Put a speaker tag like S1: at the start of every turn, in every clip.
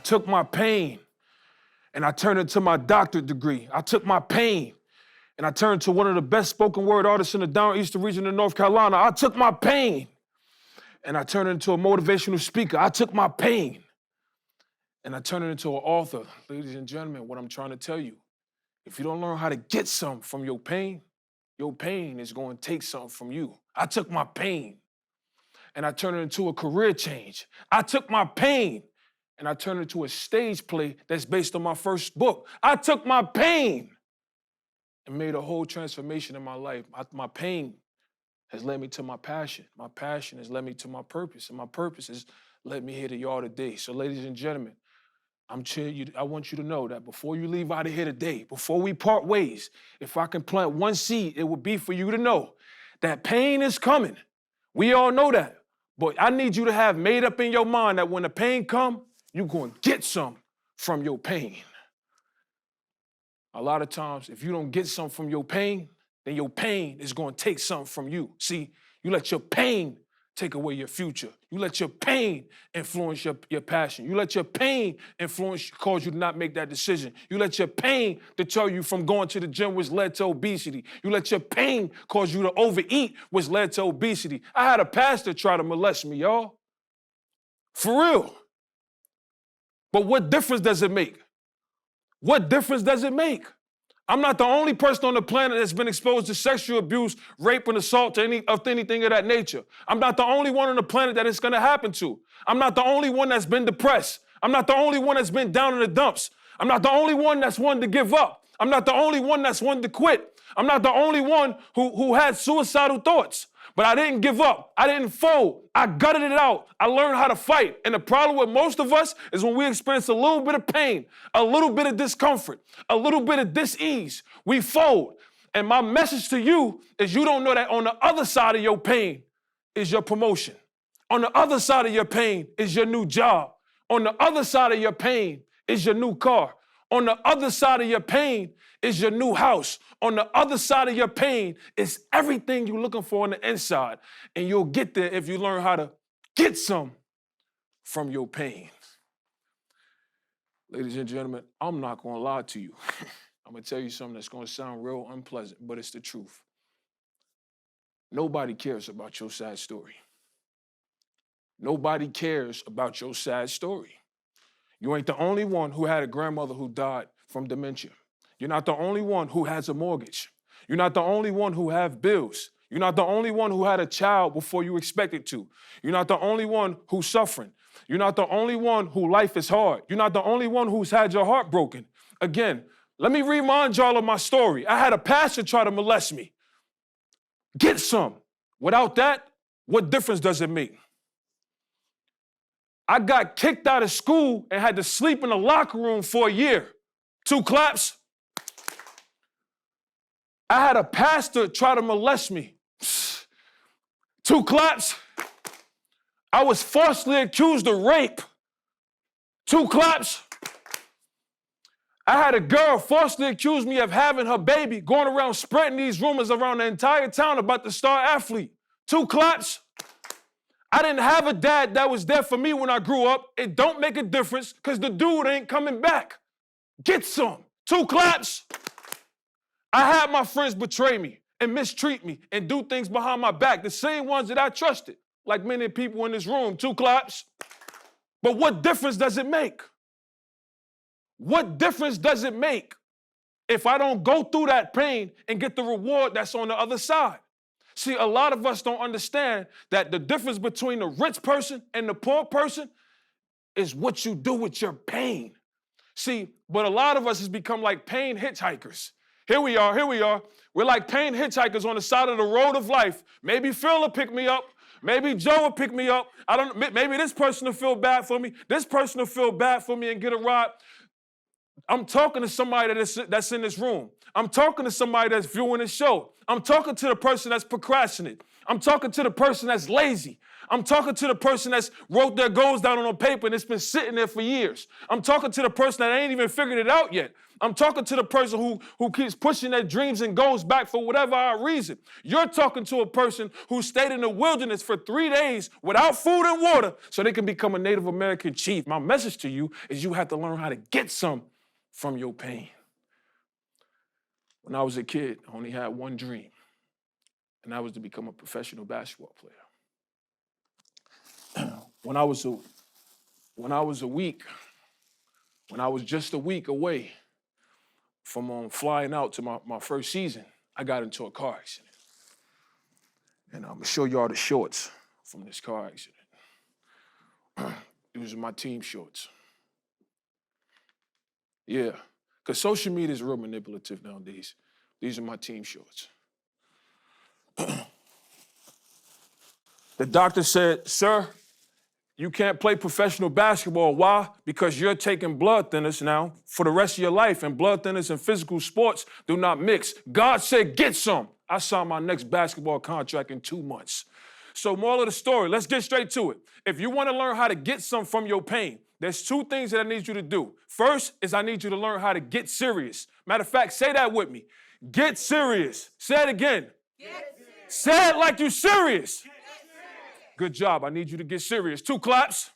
S1: took my pain and I turned it into my doctorate degree. I took my pain and I turned to one of the best spoken word artists in the down eastern region of North Carolina. I took my pain and I turned it into a motivational speaker. I took my pain and I turned it into an author. Ladies and gentlemen, what I'm trying to tell you, if you don't learn how to get something from your pain is going to take something from you. I took my pain and I turned it into a career change. I took my pain and I turned it into a stage play that's based on my first book. I took my pain and made a whole transformation in my life. My pain has led me to my passion. My passion has led me to my purpose, and my purpose has led me here to y'all today. So ladies and gentlemen, I want you to know that before you leave out of here today, before we part ways, if I can plant one seed, it would be for you to know that pain is coming. We all know that. But I need you to have made up in your mind that when the pain comes, you're going to get some from your pain. A lot of times, if you don't get something from your pain, then your pain is going to take something from you. See, you let your pain take away your future. You let your pain influence your passion. You let your pain cause you to not make that decision. You let your pain deter you from going to the gym, which led to obesity. You let your pain cause you to overeat, which led to obesity. I had a pastor try to molest me, y'all. For real. But what difference does it make? What difference does it make? I'm not the only person on the planet that's been exposed to sexual abuse, rape, and assault, anything of that nature. I'm not the only one on the planet that it's going to happen to. I'm not the only one that's been depressed. I'm not the only one that's been down in the dumps. I'm not the only one that's wanted to give up. I'm not the only one that's wanted to quit. I'm not the only one who had suicidal thoughts. But I didn't give up. I didn't fold. I gutted it out. I learned how to fight. And the problem with most of us is when we experience a little bit of pain, a little bit of discomfort, a little bit of dis-ease, we fold. And my message to you is you don't know that on the other side of your pain is your promotion. On the other side of your pain is your new job. On the other side of your pain is your new car. On the other side of your pain is your new house. On the other side of your pain is everything you're looking for on the inside. And you'll get there if you learn how to get some from your pain. Ladies and gentlemen, I'm not going to lie to you. I'm going to tell you something that's going to sound real unpleasant, but it's the truth. Nobody cares about your sad story. Nobody cares about your sad story. You ain't the only one who had a grandmother who died from dementia. You're not the only one who has a mortgage. You're not the only one who have bills. You're not the only one who had a child before you expected to. You're not the only one who's suffering. You're not the only one who life is hard. You're not the only one who's had your heart broken. Again, let me remind y'all of my story. I had a pastor try to molest me. Get some. Without that, what difference does it make? I got kicked out of school and had to sleep in the locker room for a year. 2 claps. I had a pastor try to molest me. 2 claps. I was falsely accused of rape. 2 claps. I had a girl falsely accuse me of having her baby, going around spreading these rumors around the entire town about the star athlete. 2 claps. I didn't have a dad that was there for me when I grew up. It don't make a difference because the dude ain't coming back. Get some. 2 claps. I had my friends betray me and mistreat me and do things behind my back, the same ones that I trusted, like many people in this room. 2 claps. But what difference does it make? What difference does it make if I don't go through that pain and get the reward that's on the other side? See, a lot of us don't understand that the difference between the rich person and the poor person is what you do with your pain. See, but a lot of us has become like pain hitchhikers. Here we are. We're like pain hitchhikers on the side of the road of life. Maybe Phil will pick me up. Maybe Joe will pick me up. Maybe this person will feel bad for me. This person will feel bad for me and get a ride. I'm talking to somebody that's in this room. I'm talking to somebody that's viewing this show. I'm talking to the person that's procrastinating. I'm talking to the person that's lazy. I'm talking to the person that's wrote their goals down on a paper and it's been sitting there for years. I'm talking to the person that ain't even figured it out yet. I'm talking to the person who keeps pushing their dreams and goals back for whatever odd reason. You're talking to a person who stayed in the wilderness for 3 days without food and water so they can become a Native American chief. My message to you is you have to learn how to get some from your pain. When I was a kid, I only had one dream, and that was to become a professional basketball player. When I was just a week away from flying out to my first season, I got into a car accident. And I'm gonna show y'all the shorts from this car accident. These are my team shorts. Yeah, because social media is real manipulative nowadays. These are my team shorts. The doctor said, "Sir, you can't play professional basketball." Why? Because you're taking blood thinners now for the rest of your life, and blood thinners and physical sports do not mix. God said, get some. I signed my next basketball contract in 2 months. So moral of the story, let's get straight to it. If you want to learn how to get some from your pain, there's 2 things that I need you to do. First is I need you to learn how to get serious. Matter of fact, say that with me. Get serious. Say it again. Get serious. Say it like you're serious. Good job. I need you to get serious. 2 claps.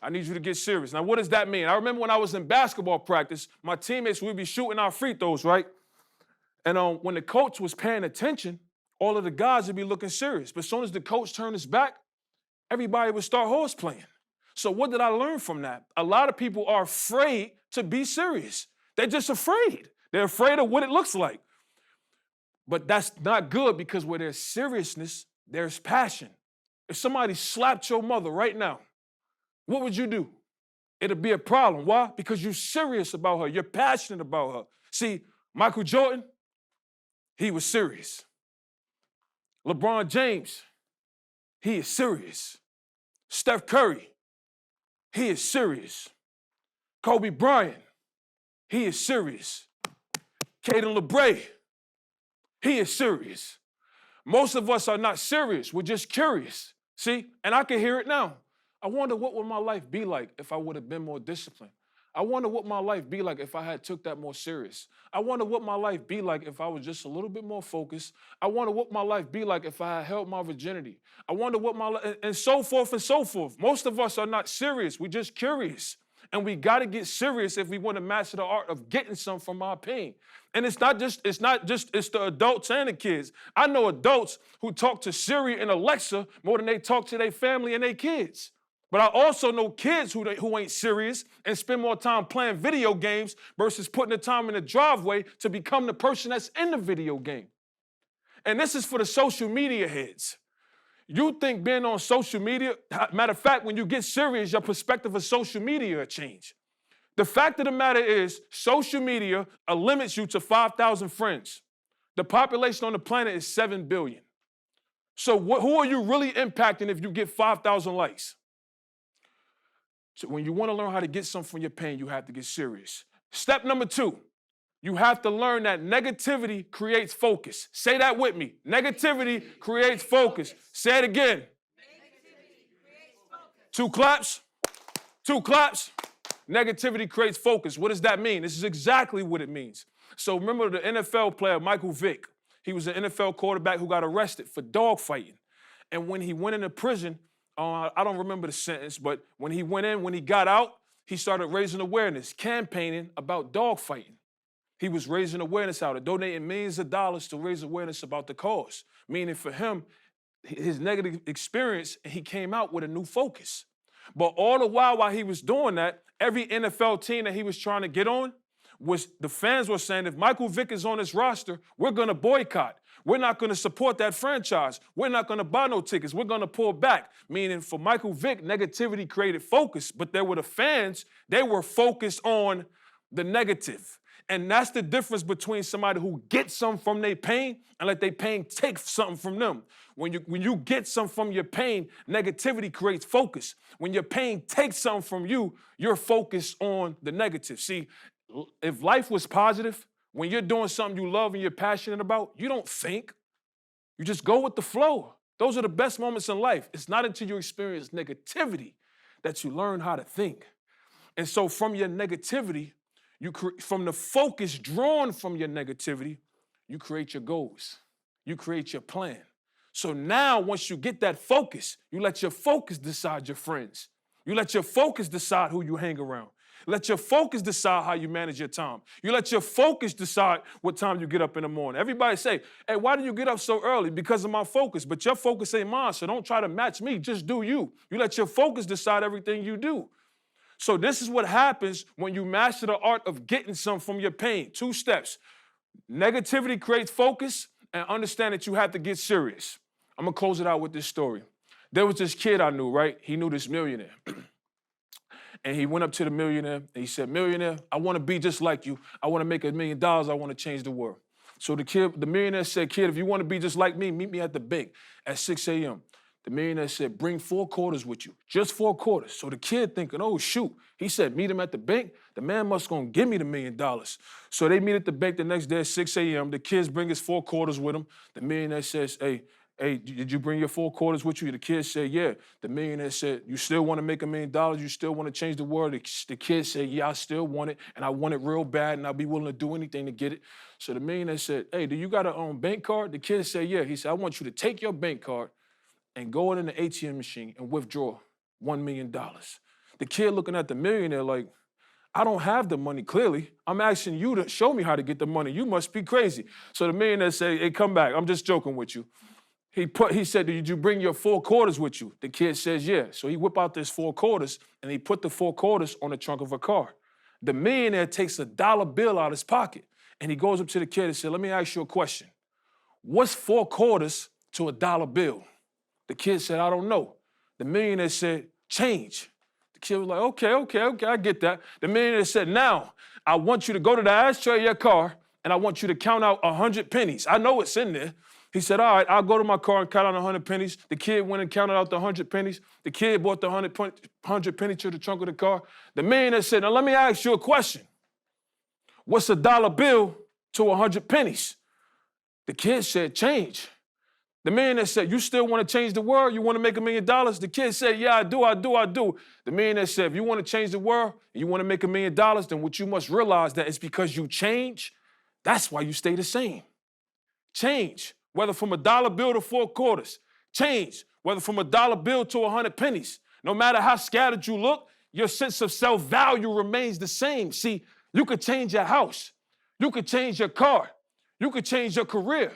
S1: I need you to get serious. Now, what does that mean? I remember when I was in basketball practice, my teammates, we'd be shooting our free throws, right? And when the coach was paying attention, all of the guys would be looking serious. But as soon as the coach turned his back, everybody would start horse playing. So what did I learn from that? A lot of people are afraid to be serious. They're just afraid. They're afraid of what it looks like. But that's not good, because where there's seriousness, there's passion. If somebody slapped your mother right now, what would you do? It'd be a problem. Why? Because you're serious about her. You're passionate about her. See, Michael Jordan, he was serious. LeBron James, he is serious. Steph Curry, he is serious. Kobe Bryant, he is serious. Kaden Lebray, he is serious. Most of us are not serious. We're just curious. See? And I can hear it now. I wonder what would my life be like if I would have been more disciplined. I wonder what my life be like if I had took that more serious. I wonder what my life be like if I was just a little bit more focused. I wonder what my life be like if I had held my virginity. I wonder what my life, and so forth and so forth. Most of us are not serious. We're just curious. And we got to get serious if we want to master the art of getting some from our pain. And it's the adults and the kids. I know adults who talk to Siri and Alexa more than they talk to their family and their kids. But I also know kids who ain't serious and spend more time playing video games versus putting the time in the driveway to become the person that's in the video game. And this is for the social media heads. You think being on social media, matter of fact, when you get serious, your perspective of social media will change. The fact of the matter is, social media limits you to 5,000 friends. The population on the planet is 7 billion. So who are you really impacting if you get 5,000 likes? So when you want to learn how to get something from your pain, you have to get serious. Step number 2, you have to learn that negativity creates focus. Say that with me. Negativity creates focus. Say it again. Negativity creates focus. 2 claps. 2 claps. Negativity creates focus. What does that mean? This is exactly what it means. So remember the NFL player, Michael Vick. He was an NFL quarterback who got arrested for dogfighting. And when he went into prison, I don't remember the sentence, but when he got out, he started raising awareness, campaigning about dogfighting. He was raising awareness out of donating millions of dollars to raise awareness about the cause. Meaning for him, his negative experience, he came out with a new focus. But all the while he was doing that, every NFL team that he was trying to get on, the fans were saying, if Michael Vick is on this roster, we're going to boycott. We're not going to support that franchise. We're not going to buy no tickets. We're going to pull back. Meaning for Michael Vick, negativity created focus. But there were the fans, they were focused on the negative. And that's the difference between somebody who gets something from their pain and let their pain take something from them. When you get something from your pain, negativity creates focus. When your pain takes something from you, you're focused on the negative. See, if life was positive, when you're doing something you love and you're passionate about, you don't think. You just go with the flow. Those are the best moments in life. It's not until you experience negativity that you learn how to think. And so from your negativity, from the focus drawn from your negativity, you create your goals. You create your plan. So now once you get that focus, you let your focus decide your friends. You let your focus decide who you hang around. Let your focus decide how you manage your time. You let your focus decide what time you get up in the morning. Everybody say, hey, why do you get up so early? Because of my focus. But your focus ain't mine, so don't try to match me. Just do you. You let your focus decide everything you do. So this is what happens when you master the art of getting some from your pain. 2 steps. Negativity creates focus, and understand that you have to get serious. I'm going to close it out with this story. There was this kid I knew, right? He knew this millionaire. And he went up to the millionaire, and he said, millionaire, I want to be just like you. I want to make $1 million. I want to change the world. So the millionaire said, kid, if you want to be just like me, meet me at the bank at 6 a.m. The millionaire said, bring 4 quarters with you, just 4 quarters. So the kid thinking, oh, shoot. He said, meet him at the bank. The man must gonna give me the $1 million. So they meet at the bank the next day at 6 a.m. The kids bring his 4 quarters with him. The millionaire says, hey, did you bring your 4 quarters with you? The kid said, yeah. The millionaire said, you still want to make $1 million? You still want to change the world? The kid said, yeah, I still want it, and I want it real bad, and I'll be willing to do anything to get it. So the millionaire said, hey, do you got a bank card? The kid said, yeah. He said, I want you to take your bank card and go in the ATM machine and withdraw $1 million. The kid looking at the millionaire like, I don't have the money, clearly. I'm asking you to show me how to get the money. You must be crazy. So the millionaire said, hey, come back. I'm just joking with you. He said, did you bring your 4 quarters with you? The kid says, yeah. So he whip out this 4 quarters, and he put the 4 quarters on the trunk of a car. The millionaire takes a dollar bill out of his pocket, and he goes up to the kid and said, let me ask you a question. What's 4 quarters to a dollar bill? The kid said, I don't know. The millionaire said, change. The kid was like, okay, I get that. The millionaire said, now, I want you to go to the ashtray of your car, and I want you to count out 100 pennies. I know it's in there. He said, all right, I'll go to my car and count out 100 pennies. The kid went and counted out the 100 pennies. The kid brought the 100 pennies to the trunk of the car. The millionaire said, now let me ask you a question. What's a dollar bill to 100 pennies? The kid said, change. The millionaire said, you still want to change the world? You want to make $1 million? The kid said, yeah, I do. The millionaire said, if you want to change the world and you want to make $1 million, then what you must realize that it's because you change. That's why you stay the same. Change, whether from a dollar bill to 4 quarters. Change, whether from a dollar bill to 100 pennies. No matter how scattered you look, your sense of self-value remains the same. See, you could change your house. You could change your car. You could change your career.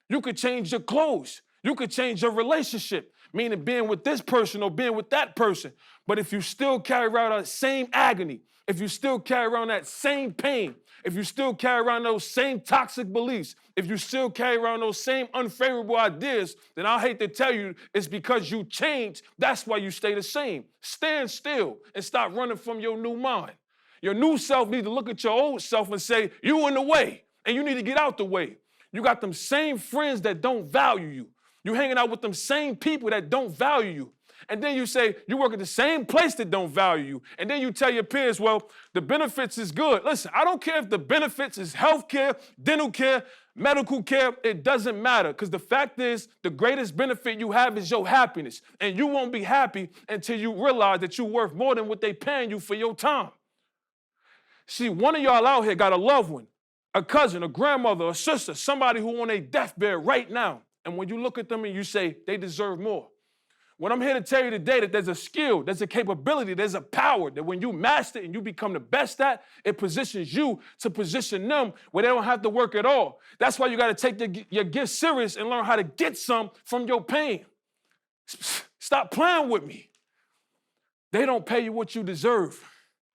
S1: You could change your clothes. You could change your relationship, meaning being with this person or being with that person. But if you still carry around that same agony, if you still carry around that same pain, if you still carry around those same toxic beliefs, if you still carry around those same unfavorable ideas, then I hate to tell you, it's because you changed. That's why you stay the same. Stand still and stop running from your new mind. Your new self needs to look at your old self and say, you in the way, and you need to get out the way. You got them same friends that don't value you. You hanging out with them same people that don't value you. And then you say, you work at the same place that don't value you. And then you tell your peers, well, the benefits is good. Listen, I don't care if the benefits is health care, dental care, medical care. It doesn't matter, because the fact is the greatest benefit you have is your happiness. And you won't be happy until you realize that you're worth more than what they paying you for your time. See, one of y'all out here got a loved one, a cousin, a grandmother, a sister, somebody who on a deathbed right now. And when you look at them and you say, they deserve more. What I'm here to tell you today, that there's a skill, there's a capability, there's a power that when you master it and you become the best at, it positions you to position them where they don't have to work at all. That's why you got to take your gift serious and learn how to get some from your pain. Stop playing with me. They don't pay you what you deserve,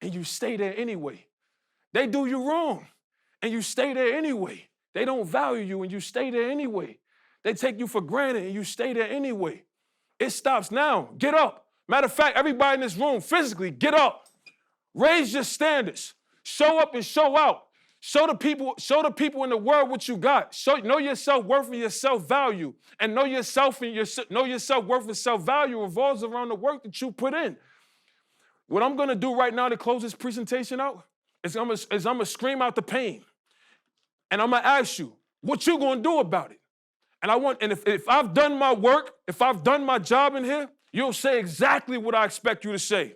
S1: and you stay there anyway. They do you wrong, and you stay there anyway. They don't value you, and you stay there anyway. They take you for granted, and you stay there anyway. It stops now. Get up. Matter of fact, everybody in this room, physically, get up. Raise your standards. Show up and show out. Show the people in the world what you got. Know your self-worth and your self-value. And know yourself and know your self-worth and self-value revolves around the work that you put in. What I'm going to do right now to close this presentation out is I'm going to scream out the pain. And I'm going to ask you, what you going to do about it? And if I've done my work, if I've done my job in here, you'll say exactly what I expect you to say.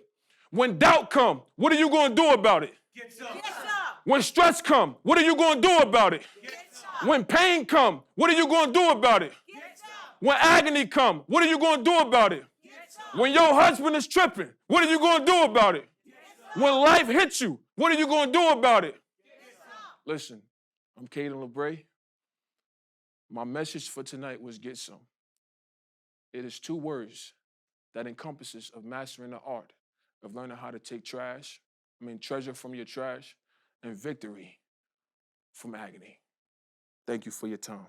S1: When doubt comes, what are you going to do about it?
S2: Get some. Get some.
S1: When stress comes, what are you going to do about it?
S2: Get some.
S1: When pain comes, what are you going to do about it?
S2: Get some.
S1: When agony comes, what are you going to do about it?
S2: Get some.
S1: When your husband is tripping, what are you going to do about it? When life hits you, what are you going to do about it? Listen, I'm Kaden Lebray. My message for tonight was get some. It is 2 words that encompasses of mastering the art of learning how to take treasure from your trash, and victory from agony. Thank you for your time.